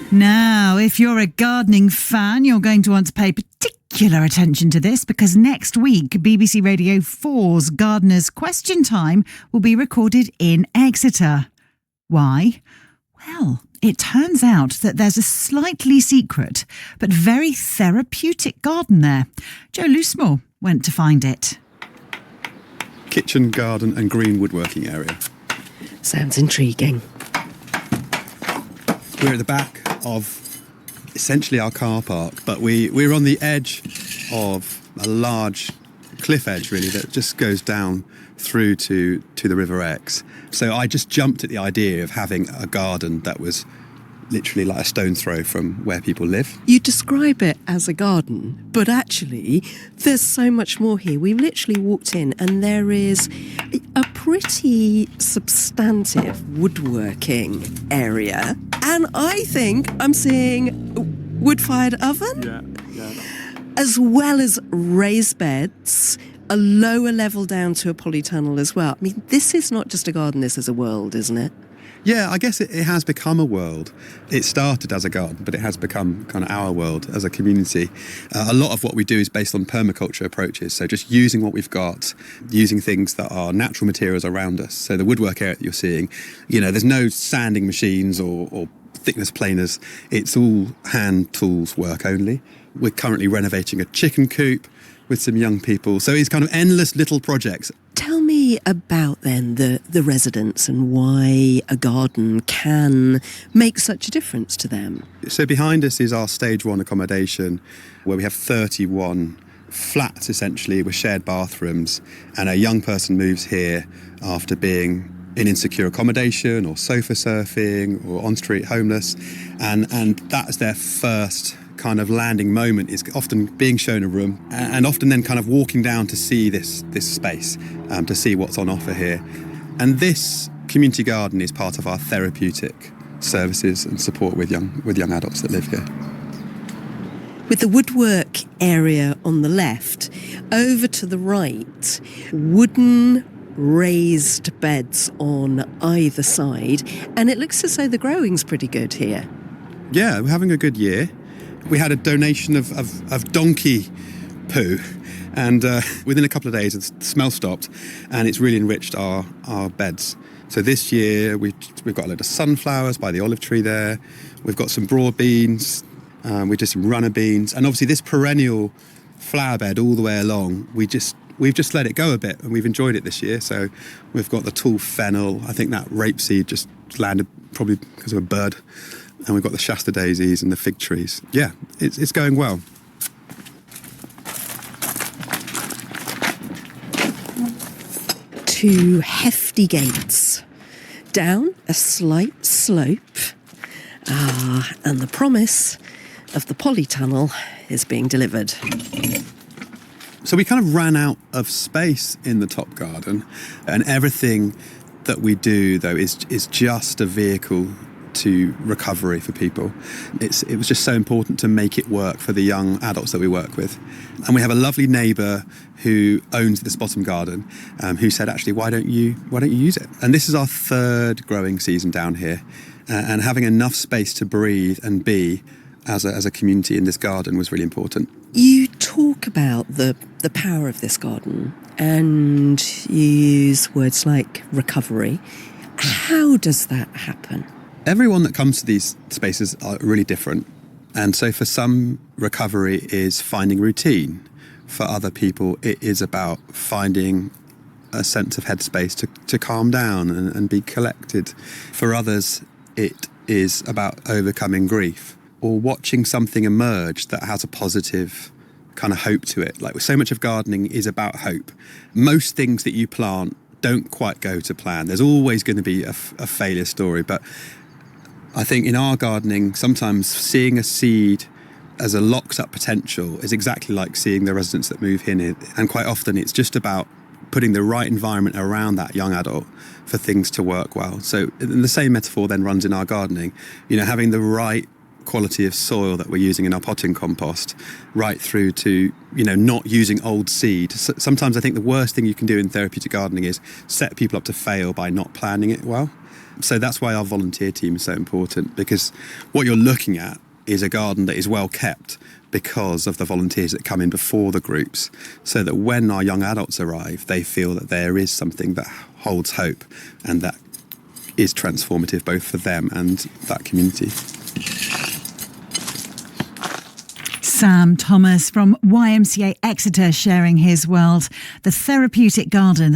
Now, if you're a gardening fan, you're going to want to pay particular attention to this, because next week, BBC Radio 4's Gardeners Question Time will be recorded in Exeter. Why? Well, it turns out that there's a slightly secret but very therapeutic garden there. Joe Loosemore went to find it. Kitchen, garden and green woodworking area. Sounds intriguing. We're at the back of essentially our car park, but we're on the edge of a large cliff edge, really, that just goes down through to the River Exe. So I just jumped at the idea of having a garden that was literally like a stone's throw from where people live. You describe it as a garden, but actually there's so much more here. We literally walked in and there is a pretty substantive woodworking area, and I think I'm seeing a wood-fired oven, as well as raised beds, a lower level down to a polytunnel as well. I mean, this is not just a garden, this is a world, isn't it? Yeah, I guess it has become a world. It started as a garden, but it has become kind of our world as a community. A lot of what we do is based on permaculture approaches, so just using what we've got, using things that are natural materials around us. So the woodwork area that you're seeing, there's no sanding machines or thickness planers. It's all hand tools work only. We're currently renovating a chicken coop with some young people. So it's kind of endless little projects. Tell me about then the residents and why a garden can make such a difference to them. So behind us is our stage 1 accommodation, where we have 31 flats essentially with shared bathrooms, and a young person moves here after being in insecure accommodation or sofa surfing or on-street homeless, and that's their first kind of landing moment, is often being shown a room and often then kind of walking down to see this space, to see what's on offer here. And this community garden is part of our therapeutic services and support with young adults that live here. With the woodwork area on the left, over to the right, wooden raised beds on either side, and it looks as though the growing's pretty good here. Yeah, we're having a good year. We had a donation of donkey poo, and within a couple of days the smell stopped, and it's really enriched our beds. So this year we've got a load of sunflowers by the olive tree there. We've got some broad beans, we did some runner beans, and obviously this perennial flower bed all the way along, we've just let it go a bit, and we've enjoyed it this year. So we've got the tall fennel. I think that rapeseed just landed probably because of a bird. And we've got the Shasta daisies and the fig trees. Yeah, it's going well. Two hefty gates, down a slight slope. And the promise of the polytunnel is being delivered. So we kind of ran out of space in the top garden, and everything that we do, though, is just a vehicle to recovery for people. It was just so important to make it work for the young adults that we work with. And we have a lovely neighbour who owns this bottom garden, who said, actually, why don't you use it? And this is our 3rd growing season down here, and having enough space to breathe and be as a community in this garden was really important. You talk about the power of this garden, and you use words like recovery. How does that happen? Everyone that comes to these spaces are really different. And so for some, recovery is finding routine. For other people, it is about finding a sense of headspace to calm down and be collected. For others, it is about overcoming grief or watching something emerge that has a positive kind of hope to it. Like, so much of gardening is about hope. Most things that you plant don't quite go to plan. There's always going to be a failure story, but I think in our gardening, sometimes seeing a seed as a locked up potential is exactly like seeing the residents that move in. And quite often it's just about putting the right environment around that young adult for things to work well. So the same metaphor then runs in our gardening, having the right quality of soil that we're using in our potting compost, right through to, not using old seed. So sometimes I think the worst thing you can do in therapeutic gardening is set people up to fail by not planning it well. So that's why our volunteer team is so important, because what you're looking at is a garden that is well kept because of the volunteers that come in before the groups, so that when our young adults arrive, they feel that there is something that holds hope and that is transformative both for them and that community. Sam Thomas from YMCA Exeter sharing his world, the therapeutic garden that